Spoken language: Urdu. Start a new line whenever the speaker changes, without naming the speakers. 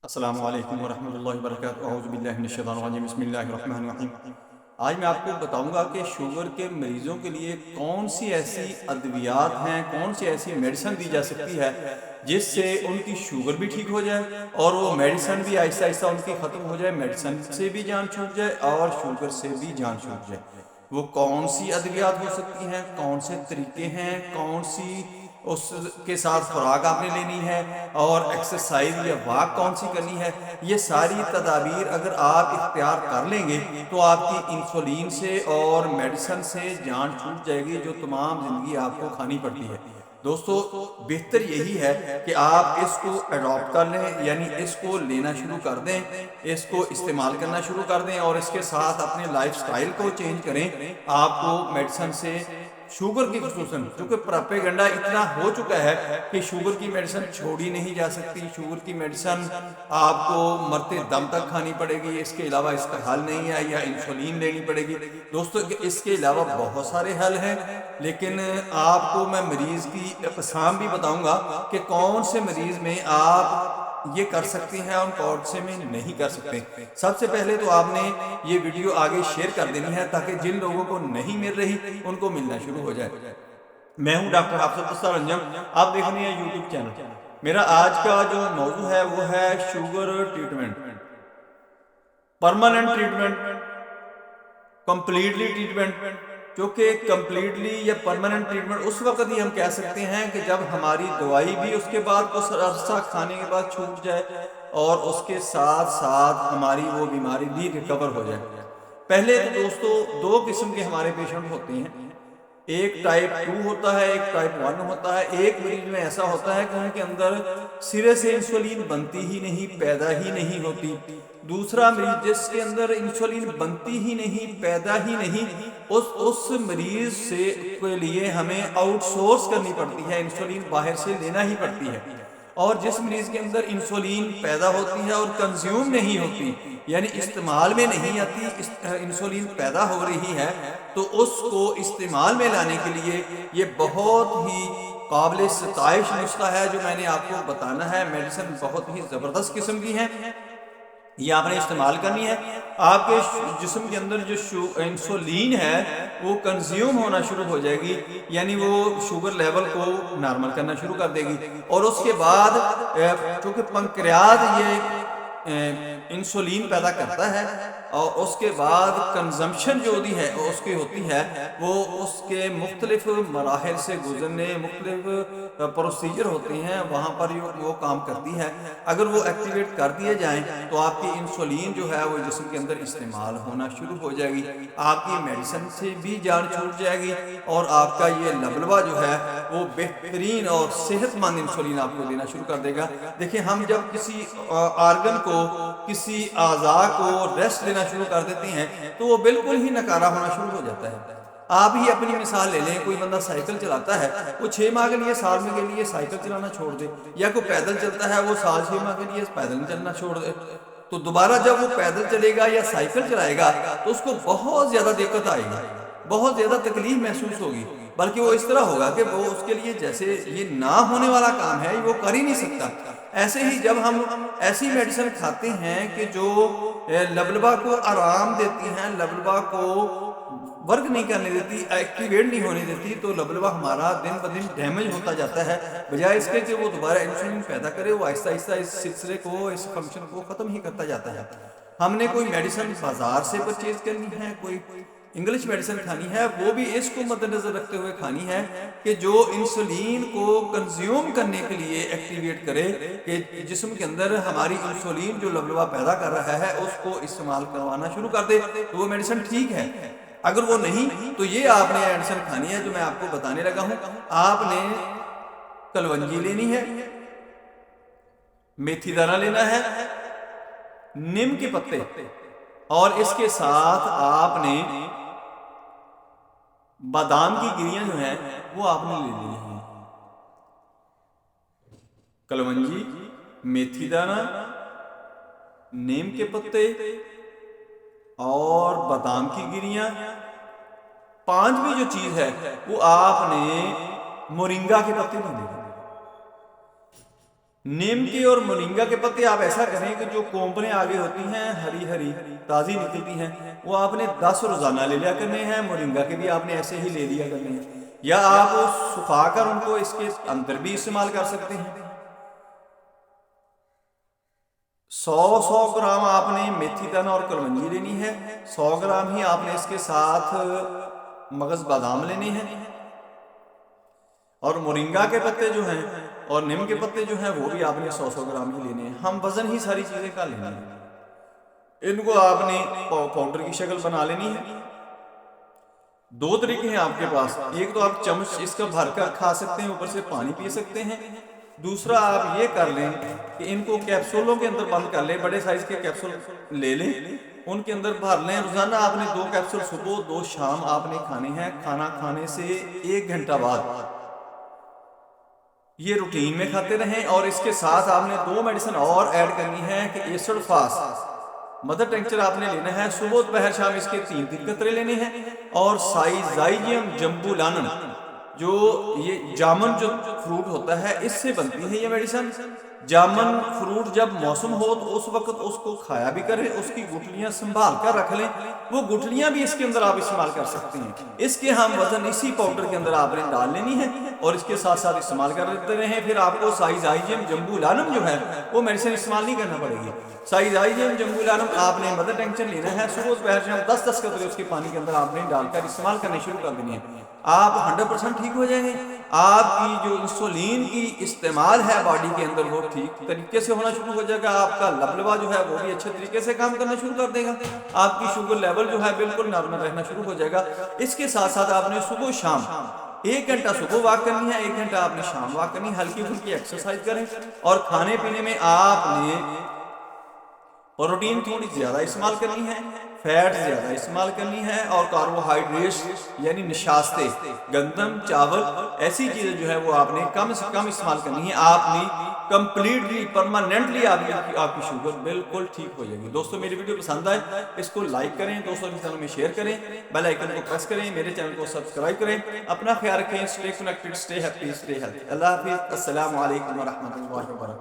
السلام علیکم ورحمۃ اللہ وبرکاتہ، اعوذ باللہ من الشیطان الرجیم، بسم اللہ الرحمن الرحیم۔ آج میں آپ کو بتاؤں گا کہ شوگر کے مریضوں کے لیے کون سی ایسی ادویات ہیں، کون سی ایسی میڈیسن دی جا سکتی ہے جس سے ان کی شوگر بھی ٹھیک ہو جائے اور وہ میڈیسن بھی آہستہ آہستہ ان کی ختم ہو جائے، میڈیسن سے بھی جان چھوٹ جائے اور شوگر سے بھی جان چھوٹ جائے۔ وہ کون سی ادویات ہو سکتی ہیں، کون سے طریقے ہیں، کون سی اس کے ساتھ خوراک آپ نے لینی ہے اور ایکسرسائز یا واک کون سی کرنی ہے، یہ ساری تدابیر اگر آپ اختیار کر لیں گے تو آپ کی انسولین سے اور میڈیسن سے جان چھوٹ جائے گی جو تمام زندگی آپ کو کھانی پڑتی ہے۔ دوستو، بہتر یہی ہے کہ آپ اس کو اڈاپٹ کر لیں، یعنی اس کو لینا شروع کر دیں، اس کو استعمال کرنا شروع کر دیں اور اس کے ساتھ اپنے لائف سٹائل کو چینج کریں۔ آپ کو میڈیسن سے شوگر کی خصوصاً، چونکہ پراپیگنڈا اتنا ہو چکا ہے کہ شوگر کی میڈیسن چھوڑی نہیں جا سکتی، شوگر کی میڈیسن آپ کو مرتے دم تک کھانی پڑے گی، اس کے علاوہ اس کا حل نہیں ہے، یا انسولین لینی پڑے گی۔ دوستو، اس کے علاوہ بہت سارے حل ہیں، لیکن آپ کو میں مریض کی اقسام بھی بتاؤں گا کہ کون سے مریض میں آپ یہ کر سکتے ہیں اور کون سے میں نہیں کر سکتے۔ سب سے پہلے تو آپ نے یہ ویڈیو آگے شیئر کر دینی ہے تاکہ جن لوگوں کو نہیں مل رہی ان کو ملنا شروع ہو جائے۔ میں ہوں ڈاکٹر حافظ اسرار، آپ دیکھ رہے ہیں یوٹیوب چینل۔ میرا آج کا جو موضوع ہے وہ ہے sugar treatment, permanent treatment, completely treatment. کیونکہ کمپلیٹلی یا پرماننٹ ٹریٹمنٹ اس وقت ہی ہم کہہ سکتے ہیں کہ جب ہماری دوائی بھی اس کے بعد کچھ عرصہ کھانے کے بعد چھوٹ جائے اور اس کے ساتھ ساتھ ہماری وہ بیماری بھی ریکور ہو جائے۔ پہلے تو دوستو دو قسم کے ہمارے پیشنٹ ہوتے ہیں، ایک ٹائپ 2 ہوتا ہے، ایک ٹائپ 1 ہوتا ہے۔ ایک مریض میں ایسا ہوتا ہے کہ ان کے اندر سرے سے انسولین بنتی ہی نہیں، پیدا ہی نہیں ہوتی۔ دوسرا مریض جس کے اندر انسولین بنتی ہی نہیں، پیدا ہی نہیں، اس مریض سے کے لیے ہمیں آؤٹ سورس کرنی پڑتی ہے، انسولین باہر سے لینا ہی پڑتی ہے۔ اور جس مریض کے اندر انسولین پیدا ہوتی ہے اور کنزیوم نہیں ہوتی، یعنی استعمال میں نہیں آتی، انسولین پیدا ہو رہی ہے، تو اس کو استعمال میں لانے کے لیے یہ بہت ہی قابل ستائش نسخہ ہے جو میں نے آپ کو بتانا ہے۔ میڈیسن بہت ہی زبردست قسم کی ہیں، یہ آپ نے استعمال کرنی ہے۔ آپ کے جسم کے اندر جو انسولین ہے وہ کنزیوم ہونا شروع ہو جائے گی، یعنی وہ شوگر لیول کو نارمل کرنا شروع کر دے گی۔ اور اس کے بعد چونکہ پنکریاز یہ انسولین پیدا کرتا ہے اور اس کے بعد کنزمپشن جو ہوتی ہے اس کی ہوتی ہے، وہ اس کے مختلف مراحل سے گزرنے، مختلف پروسیجر ہوتے ہیں، وہاں پر وہ کام کرتی ہے۔ اگر وہ ایکٹیویٹ کر دیے جائیں تو آپ کی انسولین جو ہے وہ جسم کے اندر استعمال ہونا شروع ہو جائے گی، آپ کی میڈیسن سے بھی جان چھوٹ جائے گی اور آپ کا یہ لبلبہ جو ہے وہ بہترین اور صحت مند انسولین آپ کو دینا شروع کر دے گا۔ دیکھیں، ہم جب کسی آرگن کو، کسی اعضاء کو ریسٹ دینا شروع کر دیتے ہیں تو وہ بالکل ہی نکارہ ہونا شروع ہو جاتا ہے۔ آپ ہی اپنی مثال لے لیں، کوئی بندہ سائیکل چلاتا ہے، وہ 6 ماہ کے لیے، سال میں کے لیے سائیکل چلانا چھوڑ دے، یا کوئی پیدل چلتا ہے وہ سال 6 ماہ کے لیے پیدل چلنا چھوڑ دے، تو دوبارہ جب وہ پیدل چلے گا یا سائیکل چلائے گا تو اس کو بہت زیادہ دقت آئے گی، بہت زیادہ تکلیف محسوس ہوگی، بلکہ وہ اس طرح ہوگا کہ وہ اس کے لیے جیسے یہ نہ ہونے والا کام ہے وہ کر ہی نہیں سکتا۔ ایسے ہی جب ہم ایسی میڈیسن کھاتے ہیں کہ جو لبلبہ کو آرام دیتی ہیں، لبلبہ کو ورک نہیں کرنے دیتی، ایکٹیویٹ نہیں ہونے دیتی، تو لبلبہ ہمارا دن بدن ڈیمیج ہوتا جاتا ہے، بجائے اس کے کہ وہ دوبارہ انسولین پیدا کرے، وہ آہستہ آہستہ اس سلسلے کو، اس فنکشن کو ختم ہی کرتا جاتا ہے۔ ہم نے کوئی میڈیسن بازار سے پرچیز کرنی ہے، کوئی انگلش میڈیسن کھانی ہے، وہ بھی اس کو مد نظر رکھتے ہوئے کھانی ہے کہ جو انسولین کو کنزیوم کرنے کے لیے ایکٹیویٹ کرے، کہ جسم کے اندر ہماری انسولین جو لبلبہ پیدا کر رہا ہے اس کو استعمال کروانا شروع کر دے، تو وہ میڈیسن ٹھیک ہے۔ اگر وہ نہیں تو یہ آپ نے میڈیسن کھانی ہے جو میں آپ کو بتانے لگا ہوں۔ آپ نے کلونجی لینی ہے، میتھی دانہ لینا ہے، نیم کے پتے، اور اس کے ساتھ آپ نے بادام کی گریاں جو ہیں وہ آپ نے لے لی ہیں۔ کلونجی، میتھی دانہ، نیم کے پتے اور بادام کی گریاں۔ پانچویں جو چیز ہے وہ آپ نے مورنگا کے پتے لے لینے۔ نیم کے اور مورنگا کے پتے آپ ایسا کریں کہ جو کومپنیں آگے ہوتی ہیں ہری ہری تازی نکلتی ہیں وہ آپ نے 10 روزانہ لے لیا کرنے ہیں، مورنگا کے بھی آپ نے ایسے ہی لے لیا کرنے ہیں، یا آپ سکھا کر ان کو اس کے اندر بھی استعمال کر سکتے ہیں۔ 100 گرام آپ نے میتھی دانا اور کلونجی لینی ہے، 100 گرام ہی آپ نے اس کے ساتھ مغز بادام لینے ہیں، اور مورنگا کے پتے جو ہیں اور نیم کے پتے جو ہیں وہ بھی آپ نے 100 گرام ہی لینے ہیں۔ ہم وزن ہی ساری چیزیں کا لینا ہے، ان کو آپ نے پاؤڈر کی شکل بنا لینی ہے۔ 2 طریقے ہیں آپ کے پاس، ایک تو آپ چمچ اس کا بھر کر کھا سکتے ہیں، اوپر سے پانی پی سکتے ہیں، دوسرا آپ یہ کر لیں کہ ان کو کیپسولوں کے اندر بند کر لیں، بڑے سائز کے کیپسول لے لیں، ان کے اندر بھر لیں، روزانہ آپ نے 2 کیپسول صبح 2 شام آپ نے کھانے ہیں، کھانا کھانے سے 1 گھنٹہ بعد یہ روٹین میں کھاتے رہیں۔ اور اس کے ساتھ آپ نے 2 میڈیسن اور ایڈ کرنی ہے کہ ایسڈ فاس مدر ٹینکچر آپ نے لینا ہے، صبح دوپہر شام اس کے 3 قطرے لینے ہیں، اور سائزائجیم جمبولانم جو یہ جامن جو فروٹ ہوتا ہے اس سے بنتی ہے یہ میڈیسن۔ جامن فروٹ جب موسم ہو تو اس وقت اس کو کھایا بھی کریں، اس کی گٹلیاں سنبھال کر رکھ لیں، وہ گٹلیاں بھی اس کے اندر آپ استعمال کر سکتے ہیں۔ اس کے ہم وزن اسی پاؤڈر کے اندر آپ نے ڈال لینی ہے اور اس کے ساتھ ساتھ استعمال کر لیتے رہیں، پھر آپ کو سائزائجیم جمبولانم جو ہے وہ میڈیسن استعمال نہیں کرنا پڑے گی۔ سائزائجیم جمبولانم آپ نے مدر ٹینکچر لینا ہے، صبح دوپہر شام 10 قطرے اس کے پانی کے اندر آپ نے ڈال کر استعمال کرنے شروع کر دینی ہے، آپ 100% ٹھیک ہو جائیں گے۔ آپ کی جو انسولین کی استعمال ہے باڈی کے اندر وہ ٹھیک طریقے سے ہونا شروع ہو جائے گا، آپ کا لبلبا جو ہے وہ بھی اچھے طریقے سے کام کرنا شروع کر دے گا، آپ کی شوگر لیول جو ہے بالکل نارمل رہنا شروع ہو جائے گا۔ اس کے ساتھ ساتھ آپ نے صبح شام 1 گھنٹہ صبح واک کرنی ہے، 1 گھنٹہ آپ نے شام واک کرنی ہے، ہلکی پھلکی ایکسرسائز کریں، اور کھانے پینے میں آپ نے پروٹین تھوڑی زیادہ استعمال کرنی ہے، فیٹ زیادہ استعمال کرنی ہے، اور کاربوہائیڈریٹس یعنی نشاستیں گندم چاول ایسی چیزیں جو ہے وہ آپ نے کم سے کم استعمال کرنی ہے۔ آپ نے کمپلیٹلی پرماننٹلی آپ کی شوگر بالکل ٹھیک ہو جائے گی۔ دوستو میری ویڈیو پسند آئے اس کو لائک کریں، دوستوں کے چینل میں شیئر کریں، بیل آئیکن کو پریس کریں، میرے چینل کو سبسکرائب کریں، اپنا خیال رکھیں، stay connected, stay happy, stay healthy. اللہ حافظ، السلام علیکم ورحمۃ اللہ وبرکاتہ۔